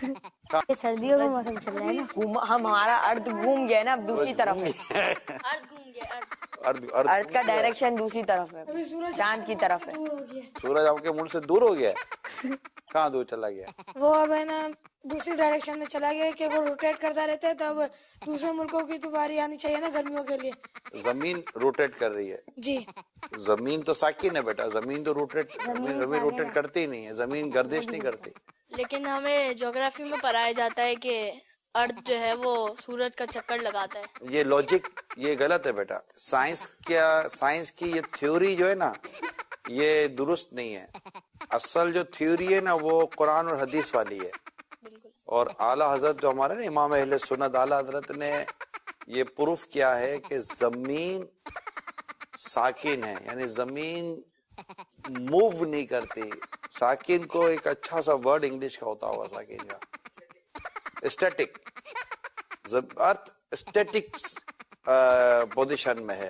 یہ سردیوں کا موسم چل رہا ہے نا، ہمارا ارتھ گھوم گیا ہے نا، اب دوسری طرف ہے، ارتھ کا ڈائریکشن دوسری طرف ہے، چاند کی طرف ہے۔ سورج آپ کے ملک سے دور ہو گیا ہے؟ کہاں دور چلا گیا؟ وہ اب ہے نا دوسری ڈائریکشن میں چلا گیا کہ وہ روٹیٹ کرتا رہتا ہے، تو اب دوسرے ملکوں کی تو باری آنی چاہیے نا گرمیوں کے لیے۔ زمین روٹیٹ کر رہی ہے؟ جی زمین تو ساکن ہے بیٹا، زمین تو زمین روٹیٹ کرتی ہی نہیں ہے، زمین گردش نہیں کرتی۔ لیکن ہمیں جغرافی میں پڑھایا جاتا ہے کہ ارتھ جو ہے وہ سورج کا چکر لگاتا ہے۔ یہ لاجک یہ غلط ہے بیٹا، سائنس کی یہ تھیوری جو ہے نا یہ درست نہیں ہے۔ اصل جو تھیوری ہے نا وہ قرآن اور حدیث والی ہے، اور اعلیٰ حضرت جو ہمارے نا امام اہل سنت اعلیٰ حضرت نے یہ پروف کیا ہے کہ زمین ساکن ہے، یعنی زمین موو نہیں کرتی۔ ساکن کو ایک اچھا سا ورڈ انگلش کا ہوتا ہوگا ساکن کا، اسٹیٹک، ارتھ اسٹیٹک پوزیشن میں ہے،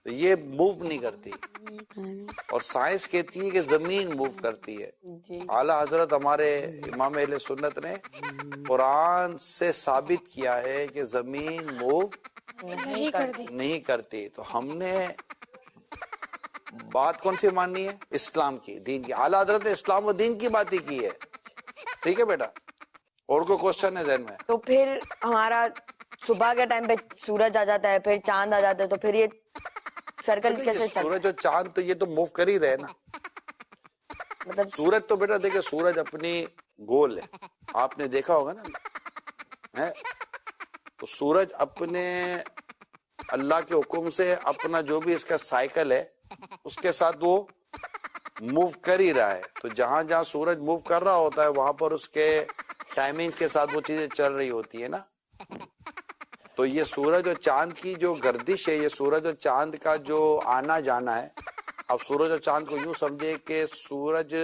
تو یہ موو نہیں کرتی، اور سائنس کہتی ہے کہ زمین موو کرتی ہے۔ اعلیٰ حضرت ہمارے امام اہل سنت نے قرآن سے ثابت کیا ہے کہ زمین موو نہیں کرتی، تو ہم نے بات کون سی ماننی ہے؟ اسلام کی، دین کی۔ اعلیٰ حضرت نے اسلام و دین کی بات ہی کی ہے، ٹھیک ہے بیٹا؟ اور کوئی کوشچن ہے ذہن میں؟ تو پھر ہمارا صبح کے ٹائم پہ سورج آ جاتا ہے، پھر چاند آ جاتا ہے، تو پھر یہ سرکل کیسے چلتا ہے؟ سورج اور چاند تو یہ تو موو کر ہی رہے نا، مطلب سورج تو بیٹا دیکھیں سورج اپنی گول ہے، آپ نے دیکھا ہوگا نا، ہے تو سورج اپنے اللہ کے حکم سے اپنا جو بھی اس کا سائیکل ہے اس کے ساتھ وہ موو کر ہی رہا ہے، تو جہاں جہاں سورج موو کر رہا ہوتا ہے وہاں پر اس کے ٹائمنگ کے ساتھ وہ چیزیں چل رہی ہوتی ہے نا۔ تو یہ سورج اور چاند کی جو گردش ہے، یہ سورج اور چاند کا جو آنا جانا ہے، اب سورج اور چاند کو یوں سمجھے کہ سورج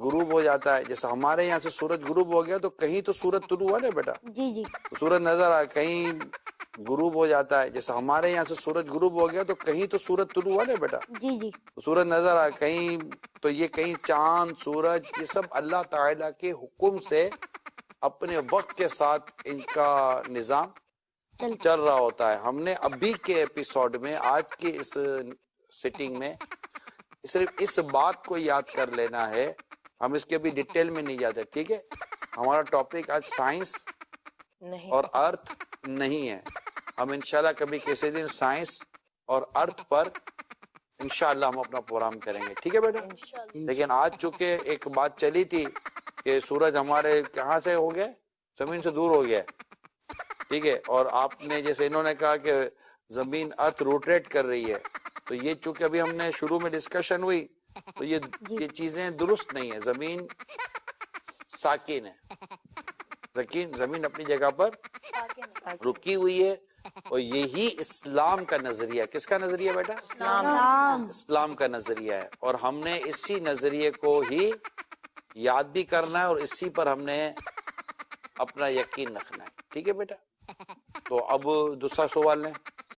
غروب ہو جاتا ہے، جیسے ہمارے یہاں سے سورج غروب ہو گیا تو کہیں تو سورج طلوع ہوا نا بیٹا، جی جی سورج نظر آیا، کہیں غروب ہو جاتا ہے، جیسے ہمارے یہاں سے سورج غروب ہو گیا تو کہیں تو سورج طلوع ہوا نا بیٹا، جی جی سورج نظر آیا کہیں، تو یہ کہیں چاند سورج یہ سب اللہ تعالیٰ کے حکم سے اپنے وقت کے ساتھ ان کا نظام چل رہا ہوتا ہے۔ ہم نے ابھی کے ایپیسوڈ میں، آج کی اس سیٹنگ میں صرف اس بات کو یاد کر لینا ہے، ہم اس کے بھی ڈیٹیل میں نہیں جاتے، ٹھیک ہے؟ ہمارا ٹاپک آج سائنس اور ارتھ نہیں ہے، ہم انشاءاللہ کبھی کسی دن سائنس اور ارتھ پر انشاءاللہ ہم اپنا پروگرام کریں گے، ٹھیک ہے بیٹا؟ لیکن آج چونکہ ایک بات چلی تھی کہ سورج ہمارے کہاں سے ہو گیا، زمین سے دور ہو گیا، ٹھیک ہے؟ اور آپ نے جیسے انہوں نے کہا کہ زمین ارتھ روٹیٹ کر رہی ہے، تو یہ چونکہ ابھی ہم نے شروع میں ڈسکشن ہوئی تو یہ چیزیں درست نہیں ہے، زمین ساکن ہے، زمین اپنی جگہ پر رکی ہوئی ہے، اور یہی اسلام کا نظریہ، کس کا نظریہ بیٹا؟ اسلام کا نظریہ ہے، اور ہم نے اسی نظریے کو ہی یاد بھی کرنا ہے اور اسی پر ہم نے اپنا یقین رکھنا ہے، ٹھیک ہے بیٹا؟ تو اب دوسرا سوال لیں۔